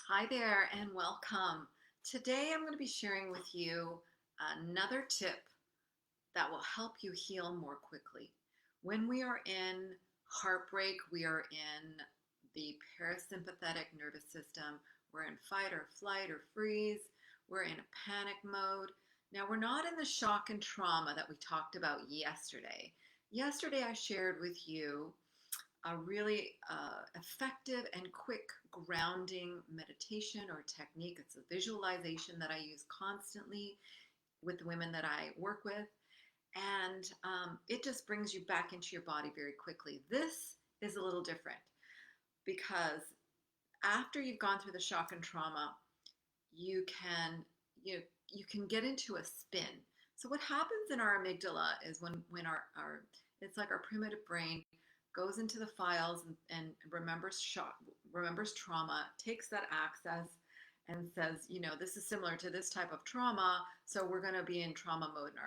Hi there and welcome. Today I'm going to be sharing with you another tip that will help you heal more quickly. When we are in heartbreak, we are in the parasympathetic nervous system. We're in fight or flight or freeze. We're in a panic mode. Now, we're not in the shock and trauma that we talked about yesterday. Yesterday, I shared with you a really effective and quick grounding meditation or technique. It's a visualization that I use constantly with the women that I work with. And it just brings you back into your body very quickly. This is a little different because after you've gone through the shock and trauma, you can you you can get into a spin. So what happens in our amygdala is when our it's like our primitive brain goes into the files and remembers shock, remembers trauma, takes that access and says, this is similar to this type of trauma, so we're going to be in trauma mode. And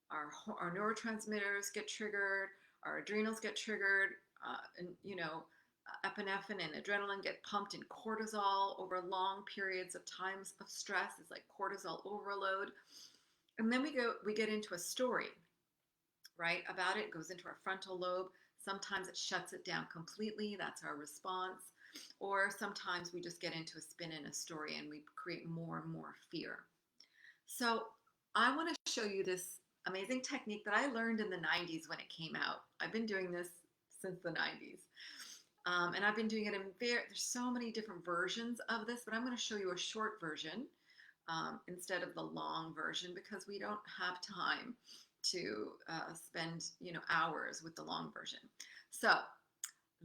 our neurotransmitters get triggered, our adrenals get triggered, and epinephrine and adrenaline get pumped in cortisol over long periods of times of stress. It's like cortisol overload. And then we get into a story, right, about it. It goes into our frontal lobe. Sometimes it shuts it down completely. That's our response. Or sometimes we just get into a spin in a story and we create more and more fear. So I want to show you this amazing technique that I learned in the 90s when it came out. I've been doing this since the 90s. And I've been doing it there's so many different versions of this, but I'm going to show you a short version instead of the long version because we don't have time to spend hours with the long version. So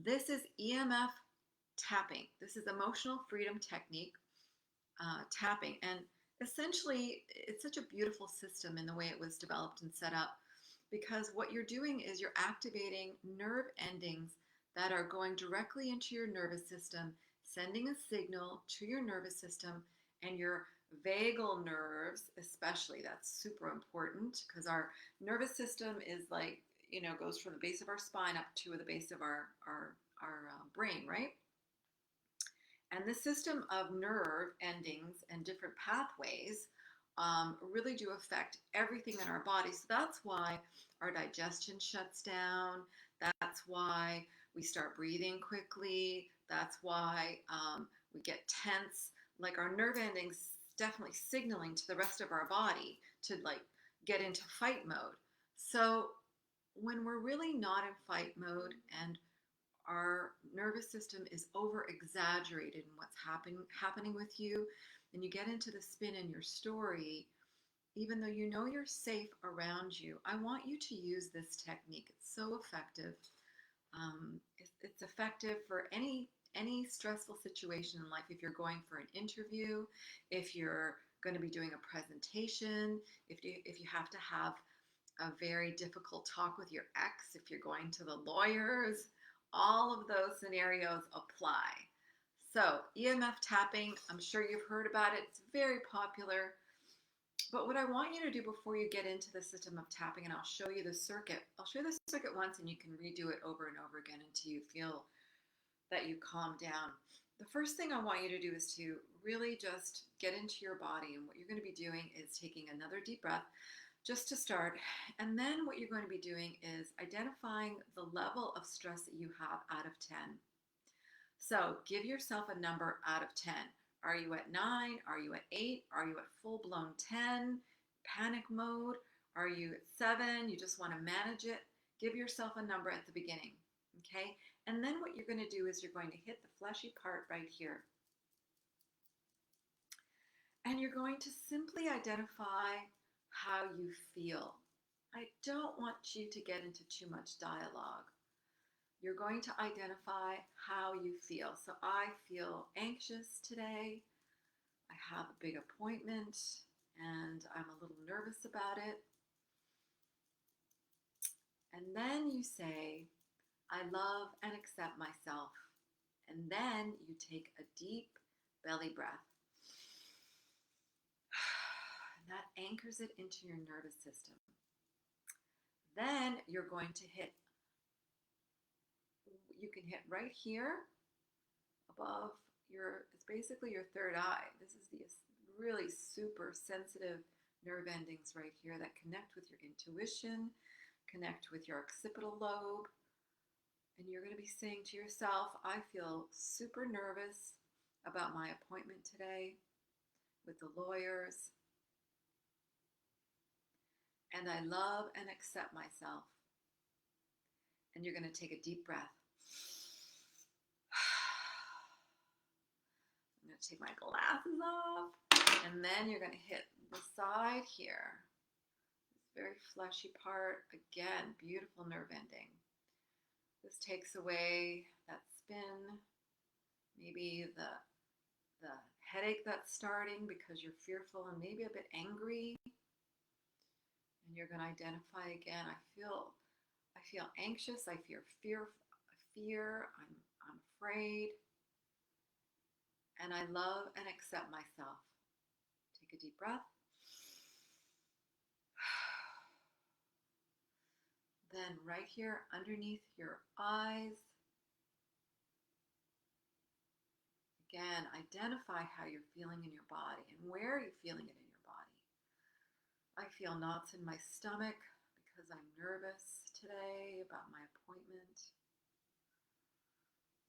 this is EMF tapping. This is emotional freedom technique tapping, and essentially it's such a beautiful system in the way it was developed and set up because what you're doing is you're activating nerve endings that are going directly into your nervous system, sending a signal to your nervous system and your vagal nerves, especially. That's super important because our nervous system is like, goes from the base of our spine up to the base of our brain, right? And the system of nerve endings and different pathways really do affect everything in our body. So that's why our digestion shuts down. That's why we start breathing quickly. That's why we get tense. Like our nerve endings definitely signaling to the rest of our body to like get into fight mode. So when we're really not in fight mode and our nervous system is over exaggerated in what's happening with you, and you get into the spin in your story, even though you know you're safe around you, I want you to use this technique. It's so effective. It's effective for any stressful situation in life. If you're going for an interview, if you're going to be doing a presentation, if you have to have a very difficult talk with your ex, if you're going to the lawyers, all of those scenarios apply. So EMF tapping, I'm sure you've heard about it. It's very popular. But what I want you to do before you get into the system of tapping, and I'll show you the circuit. I'll show you the circuit once and you can redo it over and over again until you feel that you calm down. The first thing I want you to do is to really just get into your body. And what you're going to be doing is taking another deep breath just to start. And then what you're going to be doing is identifying the level of stress that you have out of 10. So give yourself a number out of 10. Are you at 9? Are you at 8? Are you at full-blown 10? Panic mode? Are you at 7? You just want to manage it? Give yourself a number at the beginning, okay? And then what you're going to do is you're going to hit the fleshy part right here. And you're going to simply identify how you feel. I don't want you to get into too much dialogue. You're going to identify how you feel. So I feel anxious today. I have a big appointment and I'm a little nervous about it. And then you say, I love and accept myself. And then you take a deep belly breath. That anchors it into your nervous system. Then you're going to you can hit right here above it's basically your third eye. This is the really super sensitive nerve endings right here that connect with your intuition, connect with your occipital lobe. And you're going to be saying to yourself, I feel super nervous about my appointment today with the lawyers. And I love and accept myself. And you're going to take a deep breath. I'm going to take my glasses off. And then you're going to hit the side here. This very fleshy part. Again, beautiful nerve ending. This takes away that spin, maybe the headache that's starting because you're fearful and maybe a bit angry. And you're going to identify again, I feel anxious, I fear, I'm afraid, and I love and accept myself. Take a deep breath. Then right here underneath your eyes, again, identify how you're feeling in your body and where you're feeling it in your body. I feel knots in my stomach because I'm nervous today about my appointment.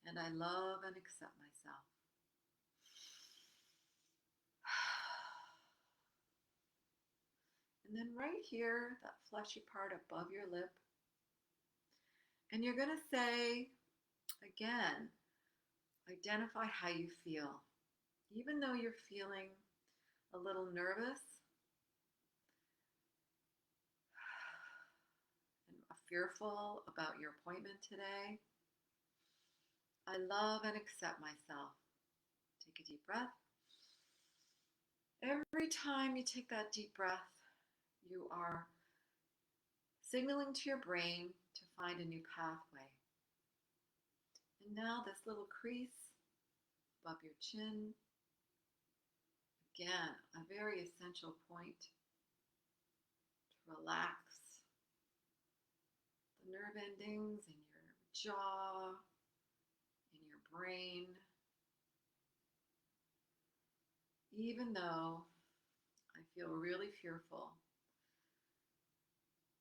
And I love and accept myself. And then right here, that fleshy part above your lip. And you're going to say, again, identify how you feel. Even though you're feeling a little nervous and fearful about your appointment today, I love and accept myself. Take a deep breath. Every time you take that deep breath, you are signaling to your brain to find a new pathway. And now this little crease above your chin, again, a very essential point to relax the nerve endings in your jaw, in your brain. Even though I feel really fearful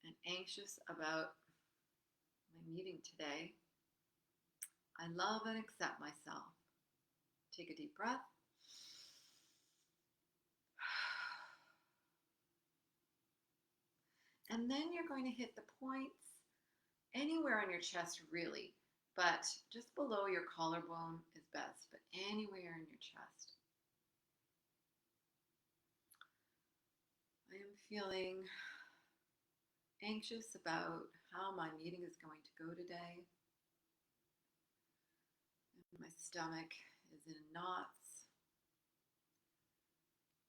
and anxious about my meeting today, I love and accept myself. Take a deep breath. And then you're going to hit the points anywhere on your chest, really, but just below your collarbone is best, but anywhere in your chest. I am feeling anxious about how my meeting is going to go today. My stomach is in knots,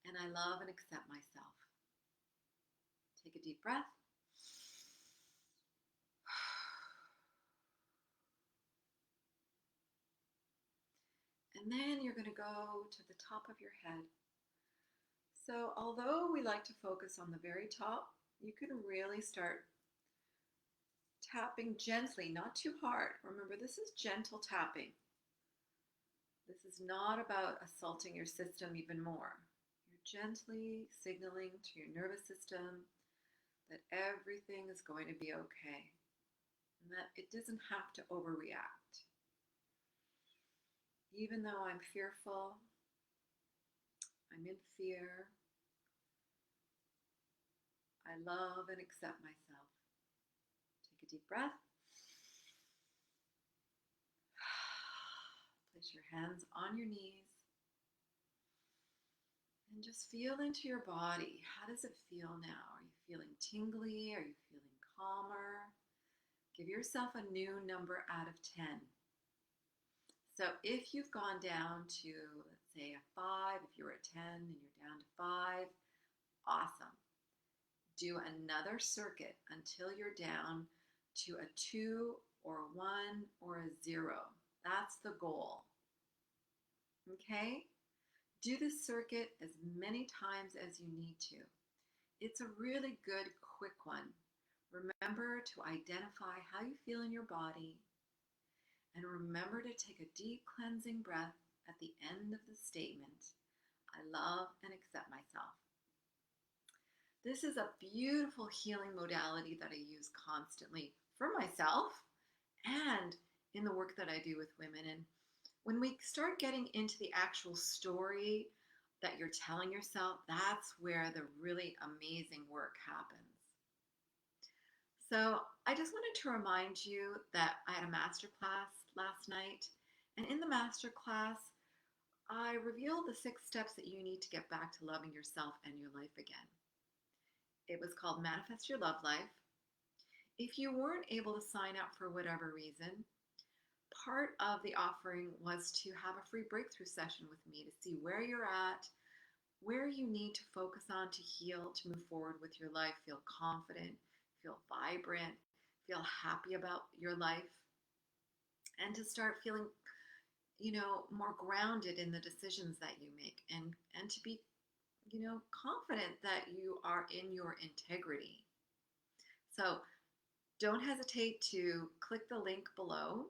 and I love and accept myself. Take a deep breath. And then you're going to go to the top of your head. So although we like to focus on the very top, you can really start tapping gently, not too hard. Remember, this is gentle tapping. This is not about assaulting your system even more. You're gently signaling to your nervous system that everything is going to be okay and that it doesn't have to overreact. Even though I'm fearful, I'm in fear, I love and accept myself. Take a deep breath. Place your hands on your knees and just feel into your body. How does it feel now? Are you feeling tingly? Are you feeling calmer? Give yourself a new number out of 10. So if you've gone down to, let's say, a 5, if you were at 10 and you're down to 5, awesome. Do another circuit until you're down to a 2 or a 1 or a 0. That's the goal. Okay? Do this circuit as many times as you need to. It's a really good, quick one. Remember to identify how you feel in your body, and remember to take a deep cleansing breath at the end of the statement, I love and accept myself. This is a beautiful healing modality that I use constantly for myself and in the work that I do with women. And when we start getting into the actual story that you're telling yourself, that's where the really amazing work happens. So I just wanted to remind you that I had a master class last night. And in the master class, I revealed the 6 steps that you need to get back to loving yourself and your life again. It was called Manifest Your Love Life. If you weren't able to sign up for whatever reason, part of the offering was to have a free breakthrough session with me to see where you're at, where you need to focus on to heal, to move forward with your life, feel confident, feel vibrant, feel happy about your life, and to start feeling, more grounded in the decisions that you make and to be, confident that you are in your integrity. So don't hesitate to click the link below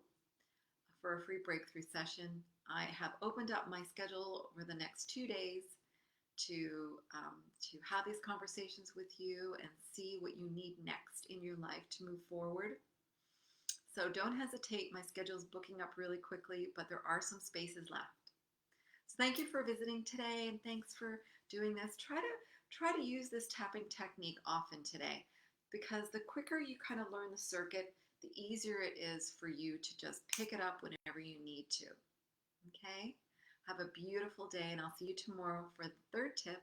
for a free breakthrough session. I have opened up my schedule over the next 2 days to have these conversations with you and see what you need next in your life to move forward. So don't hesitate. My schedule is booking up really quickly, but there are some spaces left. So thank you for visiting today, and thanks for doing this. Try to use this tapping technique often today, because the quicker you kind of learn the circuit, the easier it is for you to just pick it up whenever you need to. Okay? Have a beautiful day, and I'll see you tomorrow for the 3rd tip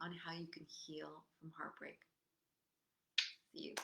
on how you can heal from heartbreak. See you.